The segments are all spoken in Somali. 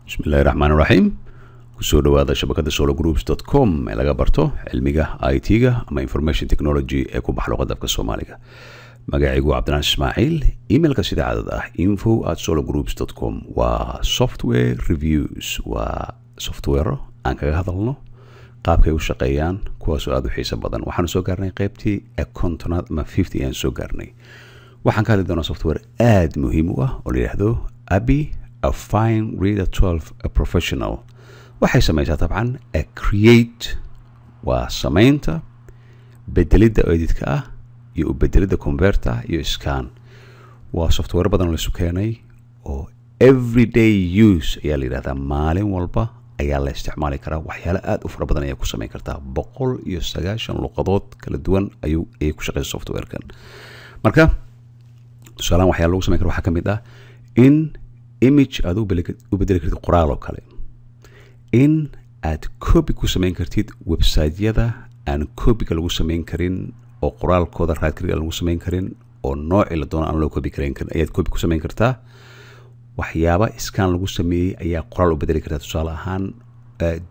بسم الله الرحمن الرحيم kusoo dhawaada shabakada sologroups.com ee laga barto cilmiga IT-ga ama information technology ee ku baxlo qadabka Soomaaliga magacaygu Cabdinaan Ismaaciil emailka sida caadada ah info@sologroups.com waa software reviews waa software aan kaga hadalno qaabkay u shaqeeyaan kuwaas oo aad u xiiso badan waxaan soo gaarnay qaybtii kontonaad ama 50 aan soo gaarnay waxaan ka hadli doonaa software aad muhiim u ah oo la yiraahdo Abi a fine reader 12 a professional waxay samaysaa tabcan a create waa samaynta bedelida editka ah iyo bedelida converter iyo scan waa software badan la sukeenay oo everyday use ayaa la yiraahdaa maalin walba ayaa la isticmaali karaa waxyaalo aad u fara badan ayaa ku samayn kartaa 190 luqadood kala duwan ay ku shaqeeyaan software-kan marka tusaale waxyaalo lagu samayn karo waxa kamid ah in image aad u bedeli kartid qoraal oo kale in aad copy ku samayn kartid website-yada aan copy lagu samayn karin oo qoraalkooda raadkaliga lagu samayn karin oo nooc la doono aan loo copy karin ayaad copy ku samayn kartaa waxyaaba scan lagu sameeyay ayaa qoraal u bedeli kartaa tusaale ahaan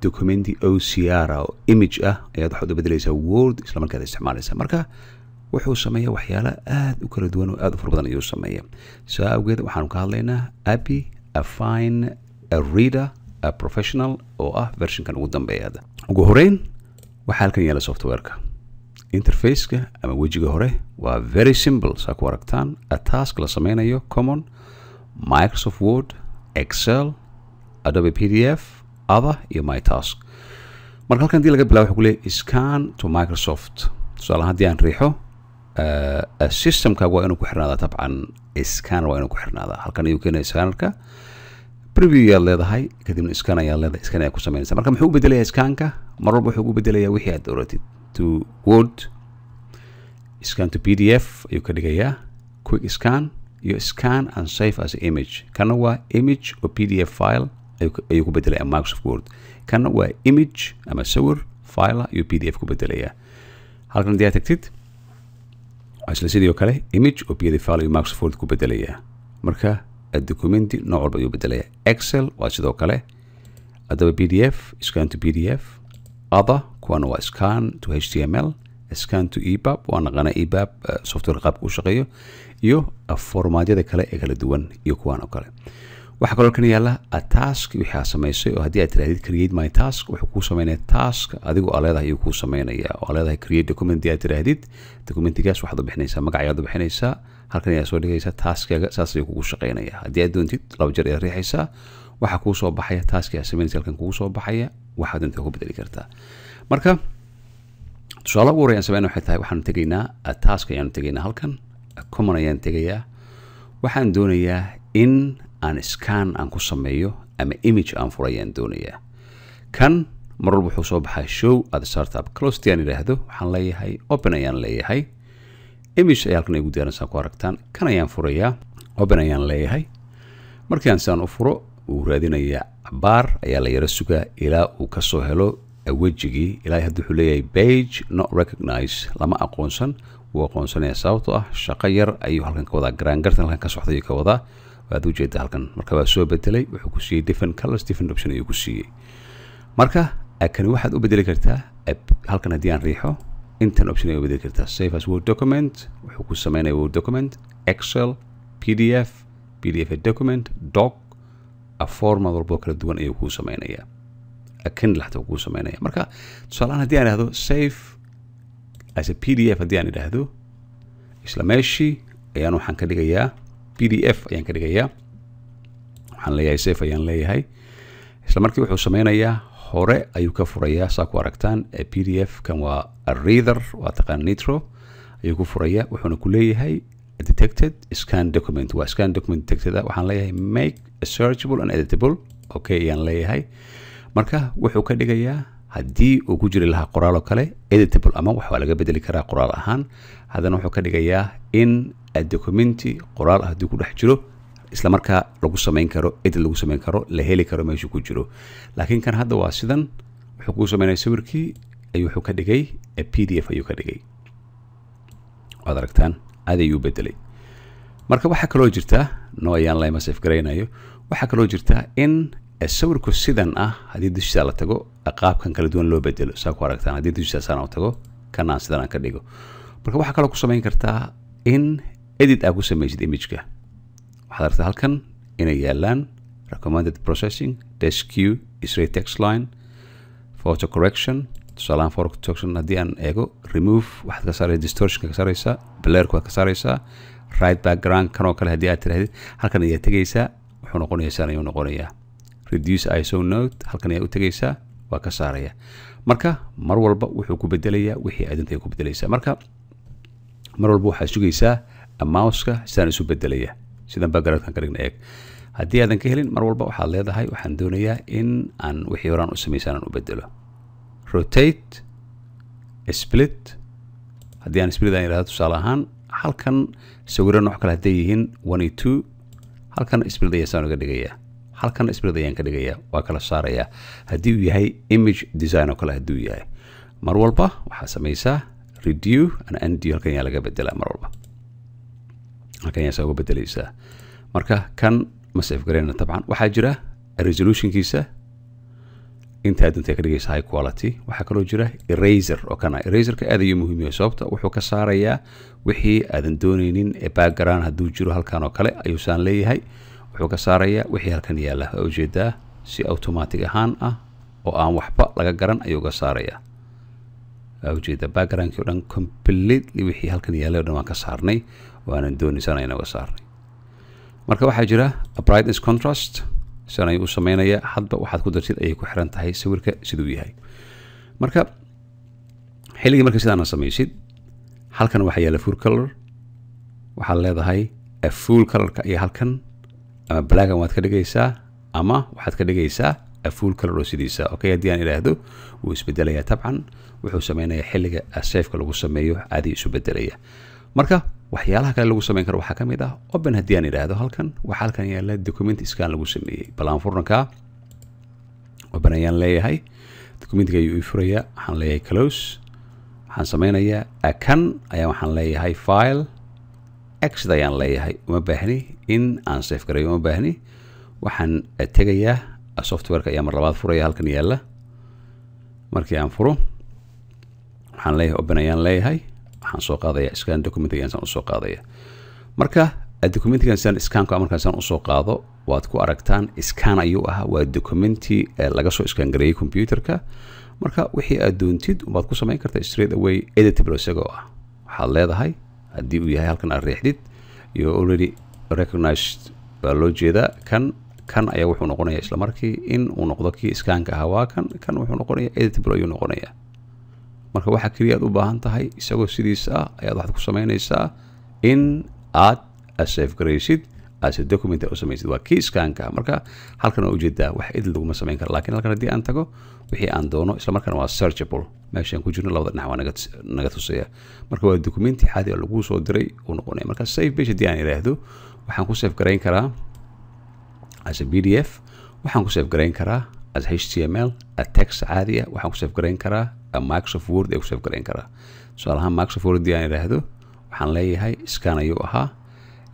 documenti OCR oo image ah ayaad waxaad u bedelaysaa Word isla markaad isticmaalaysaa marka wuxuu sameeyaa waxyaalo aad u kala duwan oo aad u fara badan ayuu sameeyaa soo awgeed waxaan ka hadlaynaa Abi a fine a reader a professional oo ah version-kan ugu dambeeyada ugu horeyn waxa halkan yaala software-ka interface-ka ama wajiga hore waa very simple saa ku aragtaan a task la sameynayo common Microsoft Word Excel Adobe PDF other iyo my task marka halkan dii laga bilaabo waxa ku leeyahay scan to Microsoft tusaale haddii aan riixo system-ka waa inuu ku xirnaada tabcan scan waa inuu ku xirnaada halkan ayuu keenay scanner-ka preview yaad leedahay kadibna scan ayaa leedahay scan ayaa ku samaynaysaa marka muxuu u bedelayaa scan-ka mar walba wuxuu u bedelayaa wixii aad dooratid to Word scan to PDF ayuu ka dhigayaa quick scan iyo scan and save as an image kana waa image oo PDF file ayuu ku bedelayaa Microsoft Word kana waa image ama sawir file ayuu PDF ku bedelayaa halkan haddii aad tagtid isla sidoo kale image oo PDF file ayuu Microsoft Word ku bedelayaa marka documenti nooc walba ayuu bedelayaa Excel waa sidoo kale Adobe PDF scan to PDF other kuwana waa scan to HTML scan to EPUB waa naqana EPUB software qaabka u shaqeeyo iyo formatyada kale ee kala duwan iyo kuwan oo kale waxa kaloo kan yaala a task wixii samaysay oo haddii aad tirahdid create my task wuxuu ku sameeyaa task adigu aad leedahay ayuu ku sameynayaa oo leedahay create document aad tirahdid documentigaas waxaad u bixinaysaa magacaada u bixinaysaa halkan ayaa soo dhigaysaa task-kaaga saas ayuu kugu shaqeynayaa haddii aad doontid laba jeer aad riixaysaa waxa kuu soo baxaya task-kii aad samaynaysaa halkan kugu soo baxaya waxaad inta ku bedeli kartaa marka tusaale ugu horreeyaan sameynaa waxay tahay waxaan tegaynaa task ayaan tegaynaa halkan common ayaan tegayaa waxaan doonayaa in aan scan aan ku sameeyo ama image aan furayaan doonayaa kan mar walba wuxuu soo baxaa show at startup close aan yiraahdo waxaan leeyahay open ayaan leeyahay image ayaa halkan igu diyaarinaysaa ku aragtaan kan ayaan furayaa open ayaan leeyahay markii aan saan u furo uu raadinayaa bar ayaa la yara sugaa ilaa uu ka soo helo wajigii ilaa hadda wuxuu leeyahay page not recognize lama aqoonsan wuu aqoonsanaya sababtoo ah shaqo yar ayuu halkan ka wadaa garaangartan halkan ka socday ka wadaa waad u jeedaa halkan marka waa soo bedelay wuxuu ku siiyay different colors different option ayuu ku siiyay marka kan waxaad u bedeli kartaa halkan haddii aan riixo intan option ayuu bedeli kartaa save as Word document wuxuu ku sameynaya Word document Excel PDF document doc a format walbo kala duwan ayuu ku sameynayaa kan laxta ku sameynaya marka tusaale haddii aan idhaahdo save as a PDF haddii aan idhaahdo isla meeshii ayaan waxaan ka dhigayaa PDF ayaan ka dhigayaa waxaan leeyahay save ayaan leeyahay isla markii wuxuu sameynayaa hore ayuu ka furayaa saa ku aragtaan PDF kan waa a reader waa taqaan nitro ayuu ku furayaa wuxuuna ku leeyahay detected scan document waa scan document detected waxaan leeyahay make a searchable and editable okay ayaan leeyahay marka wuxuu ka dhigayaa haddii uu ku jiri lahaa qoraal oo kale editable ama waxaa laga bedeli karaa qoraal ahaan haddana wuxuu ka dhigayaa in documenti qoraal ah haddii ku dhex jiro isla markaa lagu samayn karo edit lagu samayn karo la heli karo meesha ku jiro laakiin kan hadda waa sidan wuxuu ku sameynaya sawirkii ayuu wuxuu ka dhigay PDF ayuu ka dhigay waad aragtaan aad ayuu bedelay marka waxa kaloo jirta no ayaan la save gareynayo waxa kaloo jirta in sawirku sidan haddii dushiisa la tago qaabkan kala duwan loo bedelo saa ku aragtaan haddii dushiisa saan u tago kan aan sidan aan ka dhigo marka waxaa kaloo ku samayn kartaa in edit aad ku samaysid imageka waxaad aragtaa halkan inay yaalaan recommended processing dash q straight text line photo correction tusaalahaan photo correction haddii aan eego remove waxaad ka saaraysaa distortionka ka saaraysaa blurka waad ka saaraysaa right background kan oo kale haddii aad tirahdid halkan ayaa tegaysaa wuxuu noqonayaa saan ayuu noqonayaa reduce iso note halkan ayaa u tegaysaa waa ka saaraya marka mar walba wuxuu ku bedelayaa wixii aad intay ku bedelaysaa marka mar walba waxaad sugaysaa mouse-ka sidaan isu bedelaya sidan backgroundkan ka dhigna eeg haddii aadan ka helin mar walba waxaad leedahay waxaan doonayaa in aan wixii horaan u samaysaan aan u bedelo rotate split haddii aan split aan yidhahdo tusaale ahaan halkan sawiro nooc kale hadday yihiin 1 iyo 2 halkan split ayaa saan uga dhigayaa halkan split ayaan ka dhigayaa waa kala saarayaa haddii uu yahay image design oo kale hadduu yahay mar walba waxaa samaysaa redo and undo halkan ayaa laga bedelaa mar walba halkan ayaa saa uga bedelaysaa marka kan ma save garayna tabcan waxaa jira resolutionkiisa inta aad intay ka dhigaysa high quality waxaa kaloo jira eraser oo kana eraserka aad ayuu muhiim yahay sababta wuxuu ka saarayaa wixii aadan doonaynin ee background hadduu jiro halkan oo kale ayuu saan leeyahay wuxuu ka saarayaa wixii halkan yaalla oo ujeedaa si automatic ahaan oo aan waxba laga garan ayuu ka saarayaa ujeeda backgroundkii oo dhan completely wixii halkan yaallay oo dhan waan ka saarnay waanan doonaysan ayaan uga saarnay marka waxaa jira brightness contrast sidan ayuu u samaynayaa hadba waxaad ku dartid ayay ku xiran tahay sawirka siduu yahay marka xilligii marka sidaana samaysid halkan waxaa yaalla full color waxaad leedahay full colorka iyo halkan ama blackan waad ka dhigaysaa ama waxaad ka dhigaysaa full color oo sidiisa okay haddii aan idhaahdo wuu isbedelayaa tabcan wuxuu samaynayaa xilliga safeka lagu sameeyo caadi isu bedelaya marka waxyaalaha kale lagu samayn karo waxaa ka mid open haddii aan idhaahdo halkan waxaa halkan yaalla document scan lagu sameeyey bal aan furnankaa open ayaan leeyahay documentiga ayuu ii furayaa waxaan leeyahay close waxaan samaynayaa kan ayaa waxaan leeyahay file exit ayaan leeyahay uma baahni in aan save garayo uma baahni waxaan tegayaa softwareka ayaa mar labaad furaya halkan yaalla markii aan furo waxaan leeyahay open ayaan leeyahay waxaan soo qaadayaa scan documentigan saan usoo qaadaya marka documentigan saan scanka markaan saan usoo qaado waad ku aragtaan scan ayuu ahaa waa documenti laga soo scan gareeyay computerka marka wixii aad doontid waad ku samayn kartaa straight away editable isagoo waxaad leedahay haddii uu yahay halkan aad riixdid you already recognized baa loo jeedaa kan ayaa wuxuu noqonayaa isla markii in uu noqdo kii scanka ahaa waa kan wuxuu noqonayaa editable ayuu noqonayaa marka waxaa keliya aad u baahan tahay isagoo sidiisa ayaad waxaad ku samaynaysaa in aad save garaysid as a document u samaysid waa kii scanka marka halkan waa ujeedaa wax edit laguma samayn karo laakiin halkan haddii aan tago wixii aan doono isla markaana waa searchable meeshaan ku jirno labada dhinac waa naga tusaya marka waa documenti caadi oo lagu soo diray uu noqonaya marka save page haddii aan idhaahdo waxaan ku save garayn karaa as a pdf waxaan ku save garayn karaa as html text caadi waxaan ku save garayn karaa Microsoft Word ay ku save garayn karaa tusaalahaan Microsoft Word haddii aan idhaahdo waxaan leeyahay scan ayuu ahaa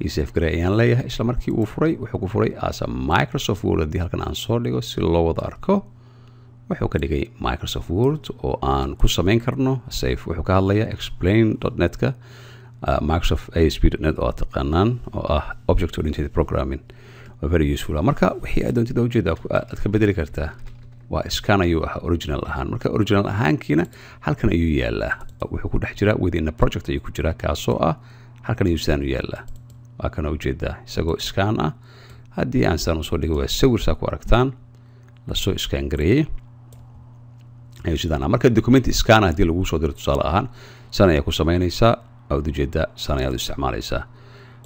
ii save garay ayaan leeyahay isla markii uu furay wuxuu ku furay as a Microsoft Word haddii halkan aan soo dhigo si loo wada arko wuxuu ka dhigay Microsoft Word oo aan ku samayn karno save wuxuu ka hadlayaa explain.net-ka Microsoft ASP.NET oo taqaanaan oo object oriented programming waa very useful marka wixii aad doontid ujeeda aad ka bedeli kartaa waa scan ayuu original ahaan marka original ahaankiina halkan ayuu yaallaa wuxuu ku dhex jiraa within a project ayuu ku jiraa kaasoo halkan ayuu sidaan u yaallaa waa kana ujeedaa isagoo scan haddii aan sidaan usoo dhigo waa sawir saa ku aragtaan lasoo scan gareeyey ayuu sidaan marka document scan haddii lagu soo diro tusaale ahaan san ayaa ku samaynaysaa aad ujeedaa san ayaad u isticmaalaysaa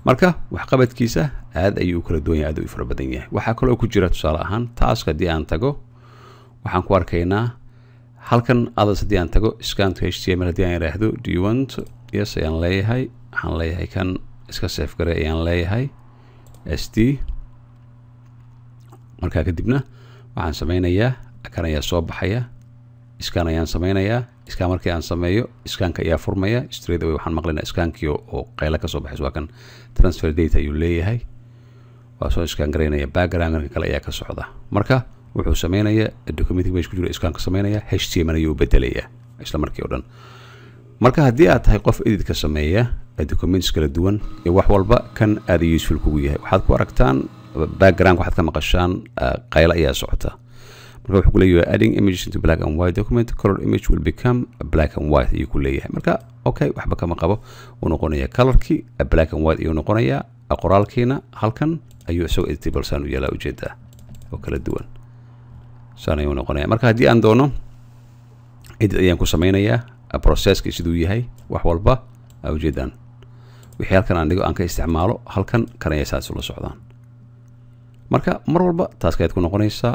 marka waxqabadkiisa aad ayuu kala duwan yahay aad u fara badan yahay waxaa kaloo ku jira tusaale ahaan task haddii aan tago waxaan ku arkaynaa halkan others haddii aan tago scan to html haddii aan idhaahdo do you want yes ayaan leeyahay waxaan leeyahay kan iska save garay ayaan leeyahay sd markaa kadibna waxaan samaynayaa kan ayaa soo baxaya scan ayaan samaynayaa scan markii aan sameeyo scanka ayaa furmaya straight away waxaan maqlaynaa scankii oo qayla ka soo baxays waa kan transfer data ayuu leeyahay waa soo scan gareynaya background kale ayaa ka socda marka wuxuu sameynaya document meesha ku jira scan ka sameynaya html ayuu bedelaya isla markii oo dhan marka haddii aad tahay qof edit ka sameeya documents kala duwan iyo wax walba kan aad useful kugu yahay waxaad ku aragtaan background waxaad ka maqashaan qayl ayaa socota marka wuxuu ku leeyahay adding images into black and white document color image will become black and white ayuu ku leeyahay marka okay waxba kama qabo uu noqonaya colorkii black and white ayuu noqonaya qoraalkiina halkan ayuu isagoo editable saan u yeelaa ujeedaa oo kala duwan saan ayuu noqonaya marka haddii aan doono edit ayaan ku sameynayaa processki siduu yahay wax walba ujeedaan wixii halkan aan dhigo aan ka isticmaalo halkan kan ayay saas ula socdaan marka mar walba taaskaad ku noqonaysaa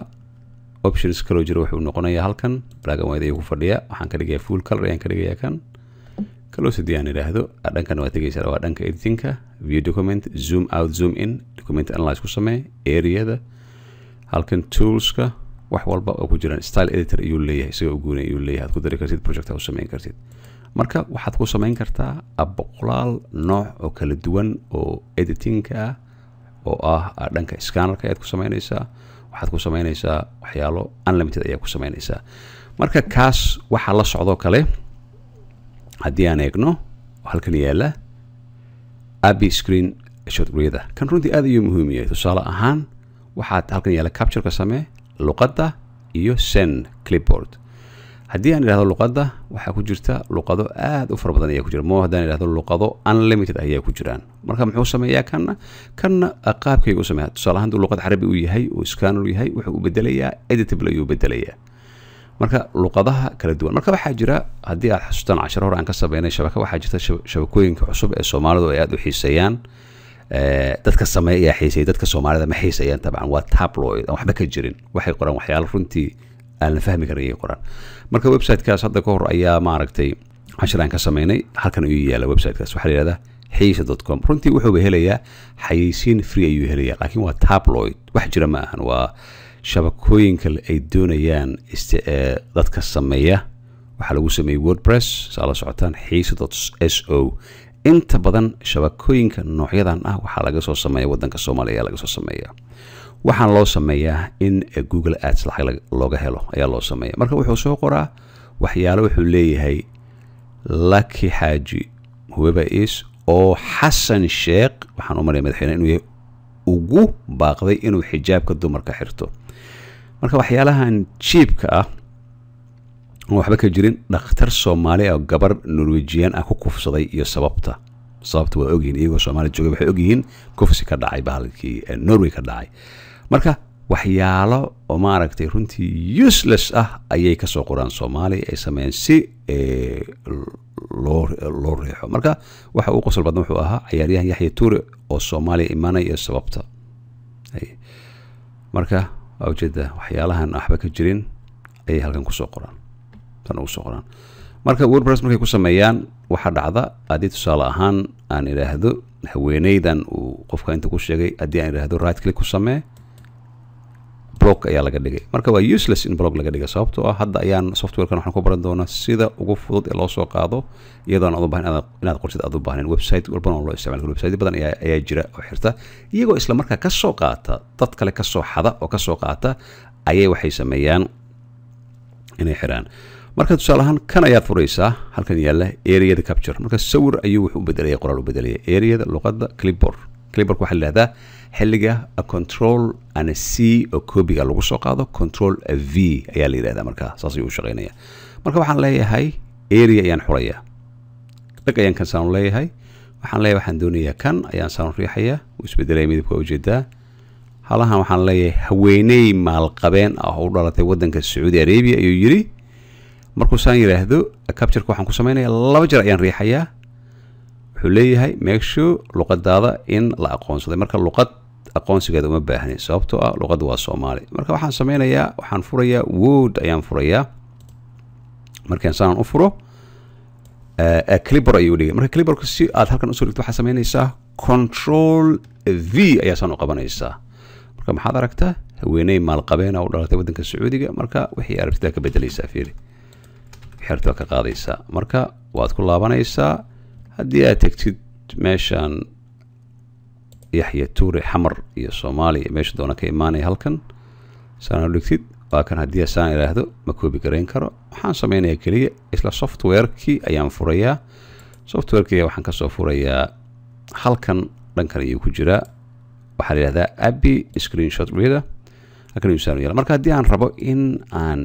options kaloo jira wuxuu noqonayaa halkan black and white ayuu ku fadhiyaa waxaan ka dhigayaa full color ayaan ka dhigayaa kan kaloo sidii aan idhaahdo dhankan waa tegaysaa waa dhanka editingka view document zoom out zoom in document analyze ku samee areada halkan toolska wax walba oo ku jiraan style editor ayuu leeyahay isaga u gooni ayuu leeyahay aad ku dari kartid project u sameyn kartid marka waxaad ku sameyn kartaa boqolaal nooc oo kala duwan oo editingka ah oo ah dhanka scannerka ayaad ku sameynaysaa waxaad ku sameynaysaa waxyaalo unlimited ayaa ku sameynaysaa marka kaas waxa la socdo kale haddii aan eegno halkan yaala abi screen shot reader kan runtii aad ayuu muhiim yahay tusaale ahaan waxaad halkan yaala capture ka samee luqadda iyo send clipboard haddii aan idhahdo luqadda waxaa ku jirta luqado aad u fara badan ayaa ku jira moo haddaan idhahdo luqado unlimited ayaa ku jiraan marka muxuu sameeyaa kanna qaabkayga u sameeyaa tusaale ahaan hadduu luqad carabi u yahay uu scanner yahay wuxuu u bedelayaa editable ayuu bedelayaa marka luqadaha kala duwan marka waxaa jira haddii aad xasuustaan cashar hore aan ka sameynay shabaka waxaa jirta shabakooyinka cusub ee Soomaalidu ay aad u xiiseeyaan dadka sameeya xiiseeyay dadka Soomaalida ma xiiseeyaan taban waa tabloid waxba ka jirin waxay qoraan waxyaalo runtii aan la fahmi karin qoraan marka website-kaas hadda ka hor ayaa maaragtay cashar aan ka sameynay halkan ayuu yaala website-kaas waxa la yiraahdaa xiisa.com runtii wuxuu helayaa xayeysiin free ayuu helayaa laakiin waa tabloid wax jira ma ahan waa shabakooyinka ay doonayaan dadka sameeya waxa lagu sameeyay WordPress saala socotaan xiisa.so inta badan shabakooyinka noocyadan ah waxa laga soo sameeyaa wadanka Soomaaliya laga soo sameeyaa waxaan loo sameeyaa in Google Ads lacag looga helo ayaa loo sameeyaa marka wuxuu soo qoraa waxyaalo wuxuu leeyahay Lucky Haji whoever is oo Xasan Sheekh waxaan u maray madaxweyne inuu yahay ugu baaqday inuu xijaabka dumarka xirto marka waxyaalahan cheapka ah waxba ka jirin dhakhtar Soomaali oo gabar Norwegian ah ku kufsaday iyo sababta waa ogyihiin iyagoo Soomaali jooga waxay ogyihiin kufsi ka dhacay bahalkii Norway ka dhacay marka waxyaalo oo maaragtay runtii useless ah ayay ka soo qoraan Soomaali ay sameeyeen si loo reexo marka waxa uu qosol badan wuxuu ahaa ciyaaryahan Yaxya Tuure oo Soomaali imaanay iyo sababta marka awjeeda waxyaalahan waxba ka jirin ay halkan ku soo qoraan marka WordPress markay ku sameeyaan waxa dhacda adii tusaale ahaan aan idhaahdo haweeneydan uu qofka inta ku sheegay haddii aan idhaahdo right click ku samee blog ayaa laga dhigay marka waa useless in blog laga dhigay sababtoo ah hadda ayaan softwarekan waxaan ku baran doonaa sida ugu fudud ee loo soo qaado iyadoo aan u baahan inaad qortid aad u baahneen website walbana loo isticmaalo website badan ayaa jira oo xirta iyagoo isla markaa ka soo qaata dad kale ka soo xada oo ka soo qaata ayay waxay sameeyaan inay xiraan marka tusaale ahaan kan ayaad furaysaa halkan yaala areada capture marka sawir ayuu wuxuu u bedelaya qoraal u bedelaya areada luqadda clipboard waxa la yiraahdaa xilliga control and c oo koobiga lagu soo qaado control v ayaa la yiraahdaa marka saas ayuu u shaqeynaya marka waxaan leeyahay area ayaan xurayaa dhag ayaan kan saan leeyahay waxaan doonayaa kan ayaan saan riixayaa uu isbedelay midabka ujeedaa halahan waxaan leeyahay haweeney maalqabeen ah oo u dhalatay wadanka Saudi Arabia ayuu yiri markuu saan yiraahdo capture waxaan ku sameynayaa laba jeer ayaan riixayaa wuxuu leeyahay make sure luqadaada in la aqoonsaday marka luqad aqoonsigeeda uma baahnin sababtoo ah luqaddu waa Soomaali marka waxaan sameynayaa waxaan furayaa Word ayaan furayaa markaan saan u furo clipboard ayuu dhigay marka clipboard si aad halkan u soo dhigto waxaad sameynaysaa control V ayaa saan u qabanaysaa marka maxaad aragtaa haweeney maalqabeen oo u dhalatay wadanka Sacuudiga marka wixii aragtida ka bedelaysaa fiiri xirto ka qaadaysaa marka waad ku laabanaysaa haddii aad tagtid meeshan yaxya tuure xamar iyo soomaali meesha doona ka imaanaya halkan saan u dhigtid waa kan haddii saan ilaahdo ma koobi garayn karo waxaan samaynayaa keliya isla softwarekii ayaan furayaa softwarekii waxaan kasoo furayaa halkan dhankan ayuu ku jiraa waxaa la yidhahdaa Abby screenshot reader halkan ayuu saan u yaala marka haddii aan rabo in aan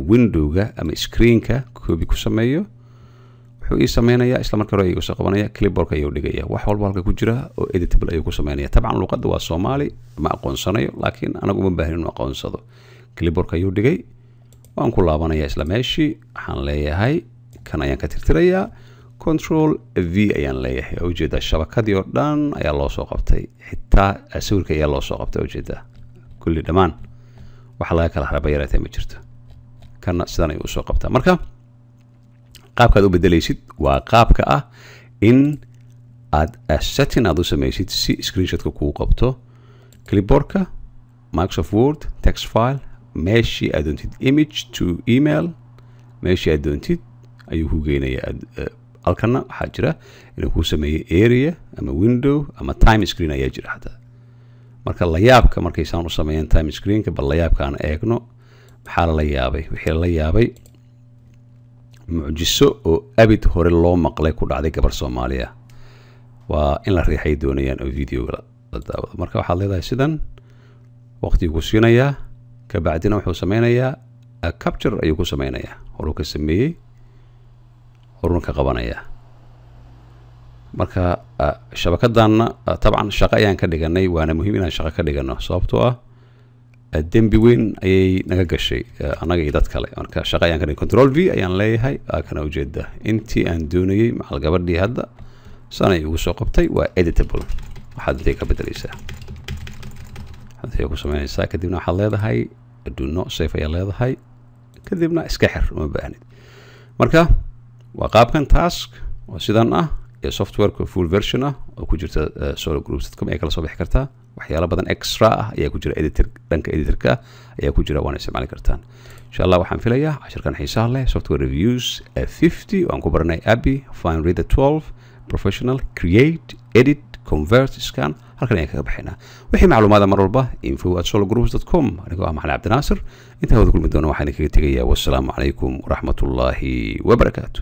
windowga ama screenka koobi ku sameeyo wuxuu ii samaynayaa isla marka hore ayuu soo qabanaya clipboardka ayuu dhigaya wax walba halka ku jira oo editable ayuu ku sameynaya tabcan luqadda waa Soomaali ma aqoonsanayo laakiin anagu uma baahnin inuu aqoonsado clipboardka ayuu dhigay waan ku laabanaya isla meeshii waxaan leeyahay kan ayaan ka tirtirayaa control V ayaan leeyahay oo ujeeda shabakadii oo dhan ayaa loo soo qabtay xitaa sawirka ayaa loo soo qabtay ujeeda kulli dhamaan waxa laga kala xaraba yaraatay ma jirto kana sidan ayuu soo qabtaa marka qaabkaad u bedelaysid waa qaabka ah in aad setting aad u samaysid si screenshotka kuu qabto clipboardka Microsoft Word text file meeshii aad doontid image to email meeshii aad doontid ayuu ku geynayaa halkana waxaa jira inuu kuu sameeyey area ama window ama time screen ayaa jira xataa marka la yaabka markaysaan u sameeyeen time screenka bal la yaabka aan eegno maxaa la yaabay wixii la yaabay mucjiso oo abid hore loo maqlay ku dhacday gabar Soomaaliya waa in la riixay doonayaan oo videoga la daawado marka waxaad leedahay sidan waqtigu ku siinayaa ka bacdina wuxuu sameynayaa capture ayuu ku sameynayaa horuu ka sameeyey horuna ka qabanaya marka shabakadanna tabcan shaqo ayaan ka dhiganay waana muhiim inaan shaqo ka dhigano sababtoo ah dembi weyn ayay naga gashay anaga iyo dad kale marka shaqo ayaan ka dhigay control V ayaan leeyahay kana ujeeda intii aan doonayay macal gabadhii hadda sanay ugu soo qabtay waa editable waxaad intay ka bedelaysaa hadii ku sameynaysaa kadibna waxaad leedahay do not save ayaa leedahay kadibna iska xir uma baahnid marka waa qaabkan task oo sidan ah ee softwareka full version ah oo ku jirta sologroups.com ay kala soo bixi kartaa waxyaalo badan extra ah ayaa ku jira editor dhanka editorka ayaa ku jira waan isticmaali kartaan insha Allah waxaan filayaa casharkan xiisaha leh software reviews 50 waan ku baranay Abby Fine Reader 12 professional create edit convert scan halkan ayaan kaga bixinaa wixii macluumaad mar walba info@sologroups.com anigoo ah Maxamed Cabdi Naasir inta wada kulmi doona waxaan kaga tegayaa wassalaamu calaykum waraxmatullaahi wabarakaatuh